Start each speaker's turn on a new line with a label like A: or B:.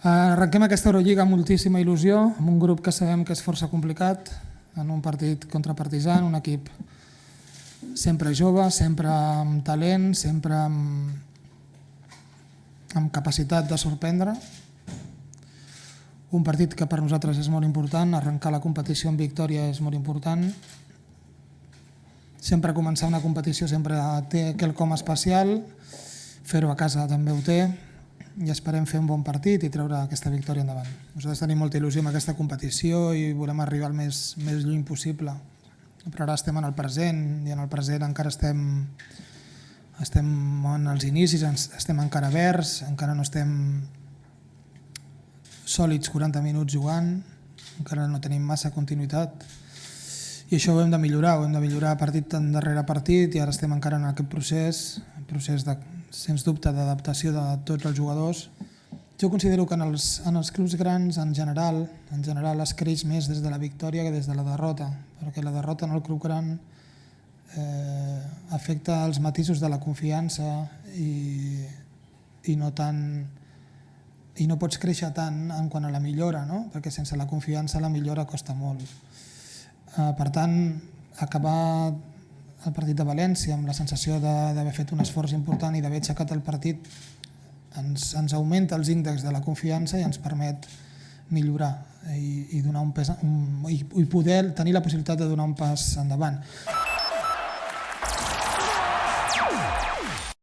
A: Arrenquem aquesta Eurolliga amb moltíssima il·lusió, amb un grup que sabem que és força complicat, en un partit contra Partizan, un equip sempre jove, sempre amb talent, sempre amb capacitat de sorprendre. Un partit que per nosaltres és molt important, arrencar la competició amb victòria és molt important. Sempre començar una competició sempre té quelcom especial, fer-ho a casa també ho té, i esperem fer un bon partit i treure aquesta victòria endavant. Nosaltres tenim molta il·lusió amb aquesta competició i volem arribar el més lluny possible, però ara estem en el present i en el present encara estem en els inicis, estem encara verds, encara no estem sòlids 40 minuts jugant, encara no tenim massa continuïtat i això ho hem de millorar partit darrere partit i ara estem encara en aquest procés sens dubte d'adaptació de tots els jugadors. Jo considero que en els clubs grans en general es creix més des de la victòria que des de la derrota, perquè la derrota en el club gran afecta els matisos de la confiança i no pots créixer tant en quant a la millora, no? Perquè sense la confiança la millora costa molt. Per tant, acabar el partit de València amb la sensació d'haver fet un esforç important i d'haver aixecat el partit ens augmenta els índexs de la confiança i ens permet millorar i poder tenir la possibilitat de donar un pas endavant.